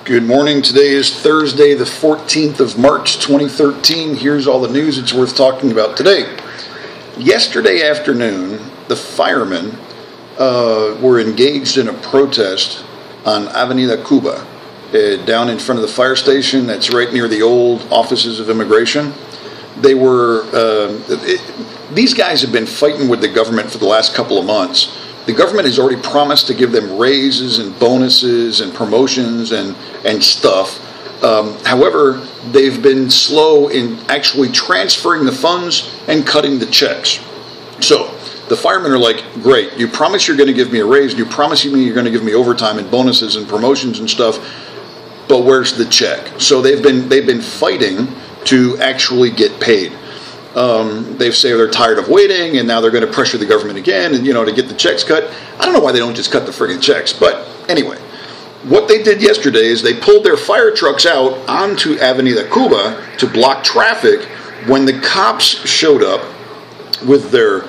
Good morning. Today is Thursday, the 14th of March, 2013. Here's all the news it's worth talking about today. Yesterday afternoon, the firemen were engaged in a protest on Avenida Cuba, down in front of the fire station that's right near the old offices of immigration. They were, these guys have been fighting with the government for the last couple of months. The government has already promised to give them raises and bonuses and promotions and stuff. However, they've been slow in actually transferring the funds and cutting the checks. So the firemen are like, great, you promise you're going to give me a raise, and you promise me you're going to give me overtime and bonuses and promotions and stuff, but where's the check? So they've been fighting to actually get paid. They say they're tired of waiting, and now they're going to pressure the government again, and to get the checks cut. I don't know why they don't just cut the friggin' checks, but anyway, what they did yesterday is they pulled their fire trucks out onto Avenida Cuba to block traffic when the cops showed up with their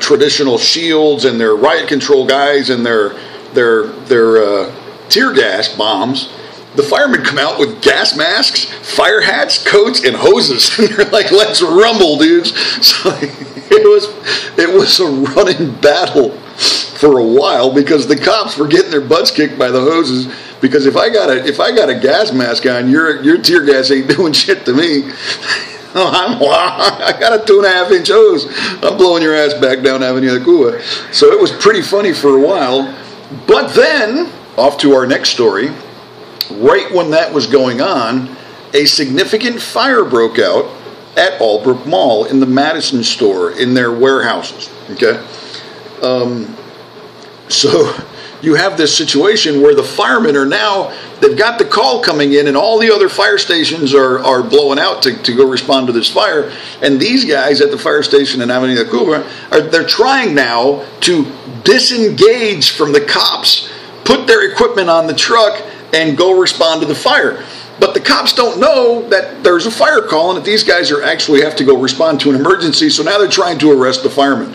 traditional shields and their riot control guys and their tear gas bombs. The firemen come out with gas masks, fire hats, coats, and hoses. And they're like, let's rumble, dudes. So it was a running battle for a while because the cops were getting their butts kicked by the hoses. Because if I got a gas mask on, your tear gas ain't doing shit to me. I got a 2.5-inch hose. I'm blowing your ass back down Avenida Cuba. So it was pretty funny for a while. But then, off to our next story. Right when that was going on, a significant fire broke out at Albrook Mall in the Madison store in their warehouses. Okay, so you have this situation where the firemen are now, they've got the call coming in, and all the other fire stations are blowing out to go respond to this fire. And these guys at the fire station in Avenida Cuba they're trying now to disengage from the cops, put their equipment on the truck, and go respond to the fire. But the cops don't know that there's a fire call and that these guys actually have to go respond to an emergency, so now they're trying to arrest the firemen.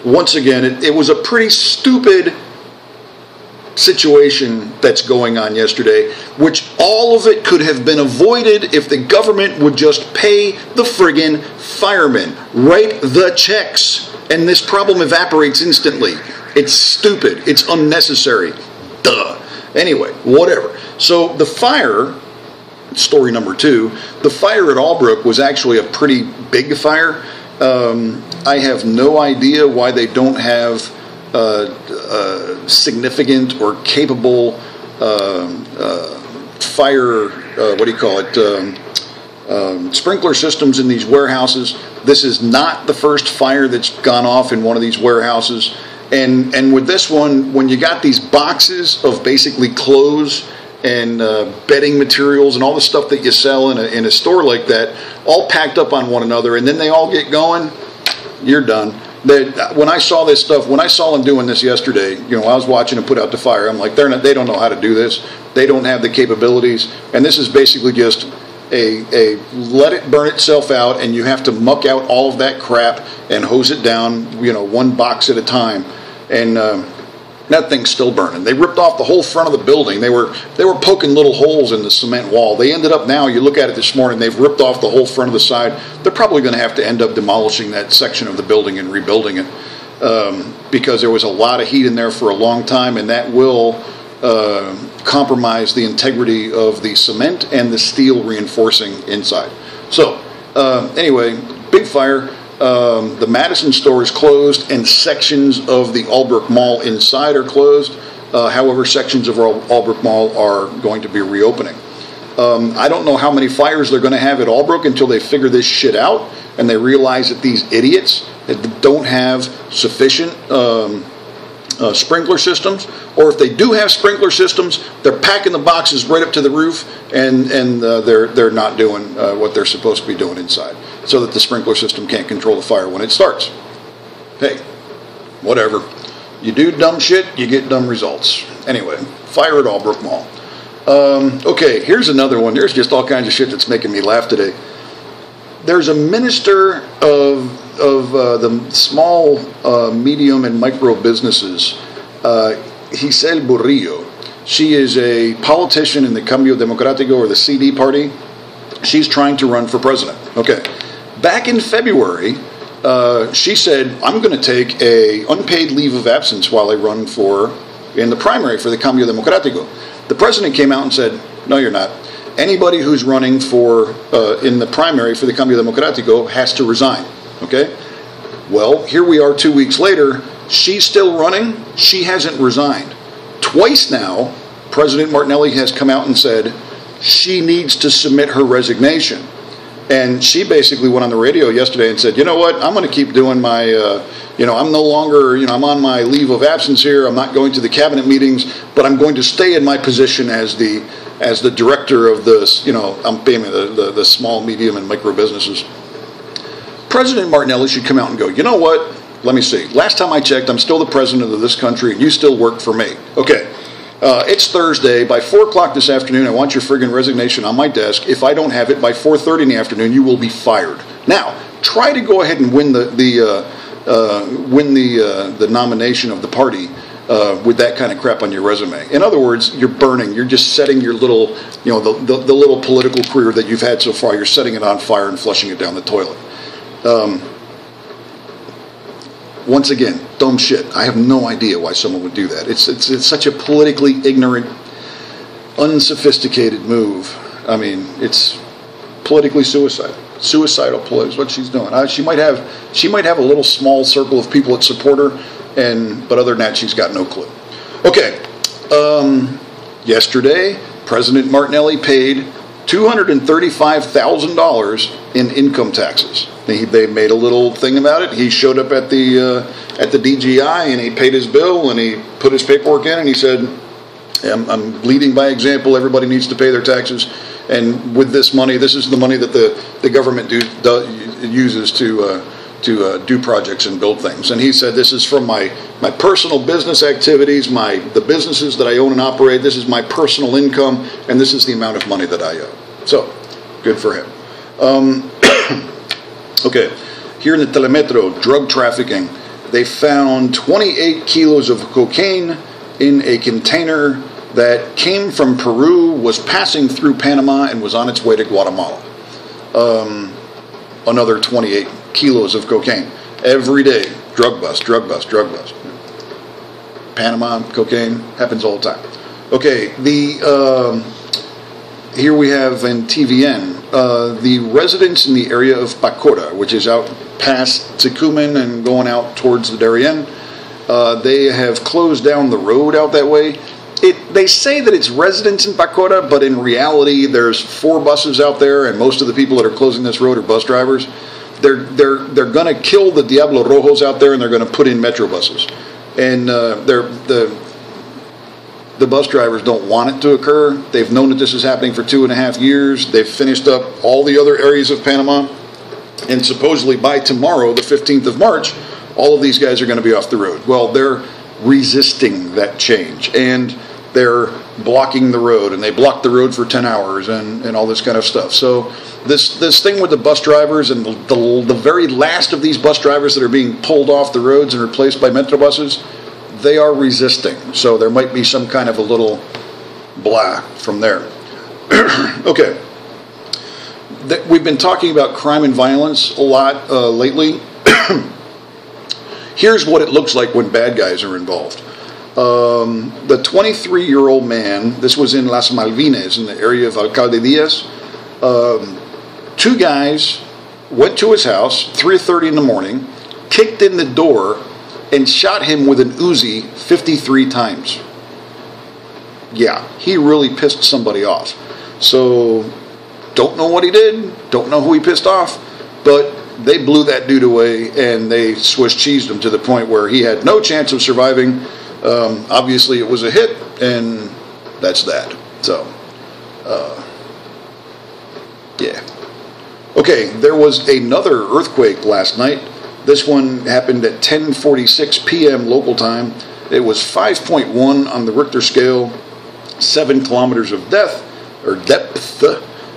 Once again, it was a pretty stupid situation that's going on yesterday, which all of it could have been avoided if the government would just pay the friggin' firemen. Write the checks, and this problem evaporates instantly. It's stupid. It's unnecessary. Duh. Anyway, whatever. So the fire, story number 2, the fire at Albrook was actually a pretty big fire. I have no idea why they don't have significant or capable fire, sprinkler systems in these warehouses. This is not the first fire that's gone off in one of these warehouses. And with this one, when you got these boxes of basically clothes and bedding materials and all the stuff that you sell in a store like that, all packed up on one another, and then they all get going, you're done. When I saw this stuff, when I saw them doing this yesterday, I was watching them put out the fire. I'm like, they don't know how to do this. They don't have the capabilities, and this is basically just a let it burn itself out, and you have to muck out all of that crap and hose it down, one box at a time. And that thing's still burning. They ripped off the whole front of the building. They were poking little holes in the cement wall. They ended up now, you look at it this morning, they've ripped off the whole front of the side. They're probably going to have to end up demolishing that section of the building and rebuilding it because there was a lot of heat in there for a long time, and that will compromise the integrity of the cement and the steel reinforcing inside. So anyway, big fire. The Madison store is closed, and sections of the Albrook Mall inside are closed. However, sections of Albrook Mall are going to be reopening. I don't know how many fires they're going to have at Albrook until they figure this shit out and they realize that these idiots that don't have sufficient sprinkler systems, or if they do have sprinkler systems, they're packing the boxes right up to the roof, and they're not doing what they're supposed to be doing inside, so that the sprinkler system can't control the fire when it starts. Hey, whatever. You do dumb shit, you get dumb results. Anyway, fire at Albrook Mall. Okay, here's another one. There's just all kinds of shit that's making me laugh today. There's a minister of the small, medium, and micro businesses, Giselle Burrillo. She is a politician in the Cambio Democrático, or the CD party. She's trying to run for president. Okay. Back in February, she said, I'm going to take a unpaid leave of absence while I run in the primary for the Cambio Democrático. The president came out and said, no, you're not. Anybody who's running in the primary for the Cambio Democrático has to resign. Okay? Well, here we are 2 weeks later. She's still running. She hasn't resigned. Twice now, President Martinelli has come out and said she needs to submit her resignation. And she basically went on the radio yesterday and said, you know what, I'm going to keep doing my, I'm no longer, I'm on my leave of absence here. I'm not going to the cabinet meetings, but I'm going to stay in my position as the director of the small, medium, and micro businesses. President Martinelli should come out and go, you know what, let me see. Last time I checked, I'm still the president of this country, and you still work for me. Okay. It's Thursday. By 4 o'clock this afternoon, I want your friggin' resignation on my desk. If I don't have it by 4:30 in the afternoon, you will be fired. Now, try to go ahead and win the nomination of the party with that kind of crap on your resume. In other words, you're burning. You're just setting your little, the little political career that you've had so far. You're setting it on fire and flushing it down the toilet. Once again, dumb shit. I have no idea why someone would do that. It's such a politically ignorant, unsophisticated move. I mean, it's politically suicidal. Suicidal is what she's doing. She might have a little small circle of people that support her, but other than that, she's got no clue. Okay. Yesterday, President Martinelli paid $235,000 in income taxes. They made a little thing about it. He showed up at the DGI and he paid his bill and he put his paperwork in and he said, I'm leading by example. Everybody needs to pay their taxes. And with this money, this is the money that the government uses to do projects and build things. And he said, this is from my personal business activities, the businesses that I own and operate. This is my personal income, and this is the amount of money that I owe. So, good for him. Okay, here in the Telemetro, drug trafficking. They found 28 kilos of cocaine in a container that came from Peru, was passing through Panama, and was on its way to Guatemala. Another 28 kilos of cocaine. Every day, drug bust. Panama, cocaine, happens all the time. Okay, here we have in TVN, the residents in the area of Bacoda, which is out past Tecumen and going out towards the Darien, they have closed down the road out that way. They say that it's residents in Bacoda, but in reality, there's 4 buses out there, and most of the people that are closing this road are bus drivers. They're going to kill the Diablo Rojos out there, and they're going to put in metro buses. And the bus drivers don't want it to occur. They've known that this is happening for 2.5 years. They've finished up all the other areas of Panama, and supposedly by tomorrow, the 15th of March, all of these guys are going to be off the road. Well, they're resisting that change, and they're blocking the road, and they blocked the road for 10 hours and all this kind of stuff. So this thing with the bus drivers and the very last of these bus drivers that are being pulled off the roads and replaced by metro buses, they are resisting. So there might be some kind of a little blah from there. Okay. We've been talking about crime and violence a lot lately. Here's what it looks like when bad guys are involved. The 23-year-old man, this was in Las Malvinas, in the area of Alcalde Diaz. 2 guys went to his house, 3:30 in the morning, kicked in the door, and shot him with an Uzi 53 times. Yeah, he really pissed somebody off. So, don't know what he did, don't know who he pissed off, but they blew that dude away and they Swiss cheesed him to the point where he had no chance of surviving. Obviously, it was a hit, and that's that. So, yeah. Okay, there was another earthquake last night. This one happened at 10:46 p.m. local time. It was 5.1 on the Richter scale, 7 kilometers of depth,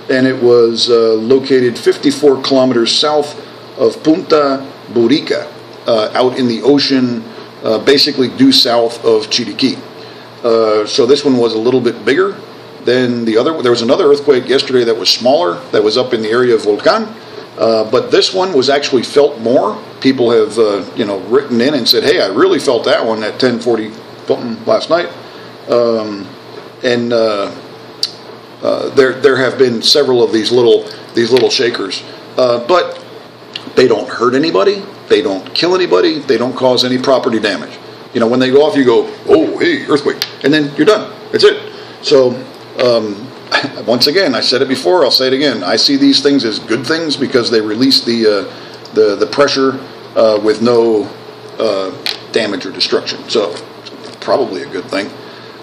and it was located 54 kilometers south of Punta Burica, out in the ocean, basically due south of Chiriquí. So this one was a little bit bigger than the other. There was another earthquake yesterday that was smaller, that was up in the area of Volcan. But this one was actually felt more. People have, written in and said, hey, I really felt that one at 10:40 something last night. There have been several of these little shakers. But they don't hurt anybody. They don't kill anybody. They don't cause any property damage. When they go off, you go, oh, hey, earthquake. And then you're done. That's it. So, once again, I said it before, I'll say it again. I see these things as good things because they release the pressure with no damage or destruction. So, probably a good thing.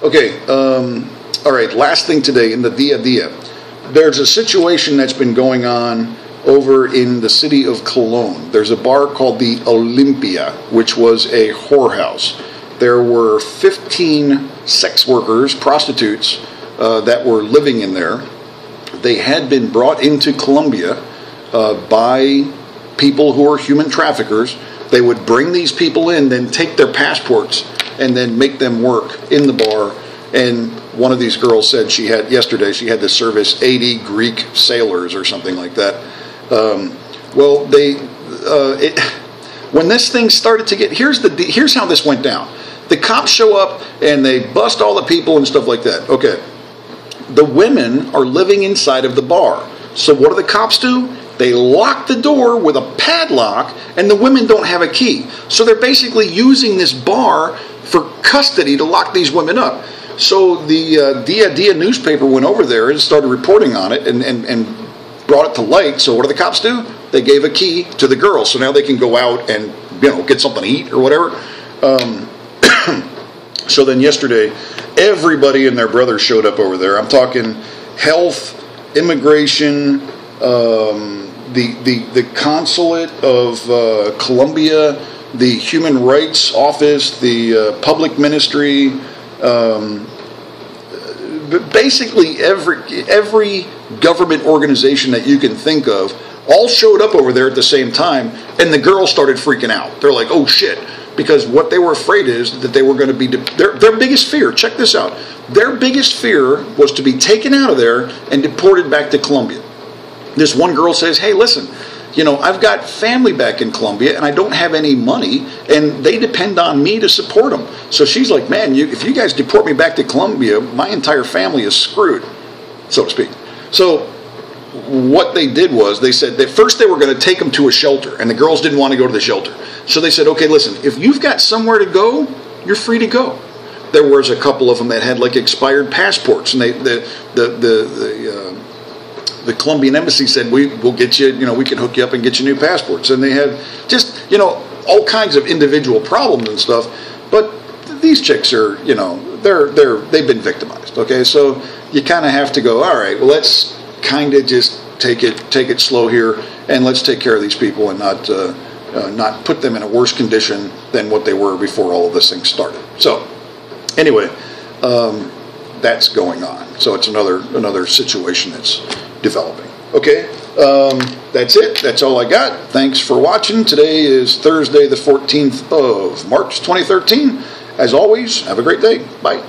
Okay, all right, last thing today in the Dia Dia. There's a situation that's been going on over in the city of Cologne. There's a bar called the Olympia, which was a whorehouse. There were 15 sex workers, prostitutes, that were living in there. They had been brought into Colombia by people who are human traffickers. They would bring these people in, then take their passports, and then make them work in the bar. And one of these girls said she had to service 80 Greek sailors or something like that. When this thing started to get, here's how this went down. The cops show up and they bust all the people and stuff like that. Okay. The women are living inside of the bar. So what do the cops do? They lock the door with a padlock and the women don't have a key. So they're basically using this bar for custody to lock these women up. So the Dia Dia newspaper went over there and started reporting on it and brought it to light. So what do the cops do? They gave a key to the girls, so now they can go out and get something to eat or whatever. So then yesterday, everybody and their brother showed up over there. I'm talking health, immigration, the consulate of Colombia, the human rights office, the public ministry. Basically every government organization that you can think of all showed up over there at the same time, and the girls started freaking out. They're like, oh shit, because what they were afraid is that they were going to be, their biggest fear, check this out, their biggest fear was to be taken out of there and deported back to Colombia. This one girl says, hey, listen, I've got family back in Colombia and I don't have any money and they depend on me to support them. So she's like, man, if you guys deport me back to Colombia, my entire family is screwed, so to speak. So what they did was they said that first they were going to take them to a shelter and the girls didn't want to go to the shelter. So they said, okay, listen, if you've got somewhere to go, you're free to go. There was a couple of them that had like expired passports and the Colombian embassy said, we'll get you, we can hook you up and get you new passports. And they had just, all kinds of individual problems and stuff. But these chicks are, they've been victimized. Okay. So you kind of have to go, all right, well, let's kind of just take it slow here and let's take care of these people and not put them in a worse condition than what they were before all of this thing started. So anyway, that's going on. So it's another situation that's developing. Okay, that's it. That's all I got. Thanks for watching. Today is Thursday, the 14th of March, 2013. As always, have a great day. Bye.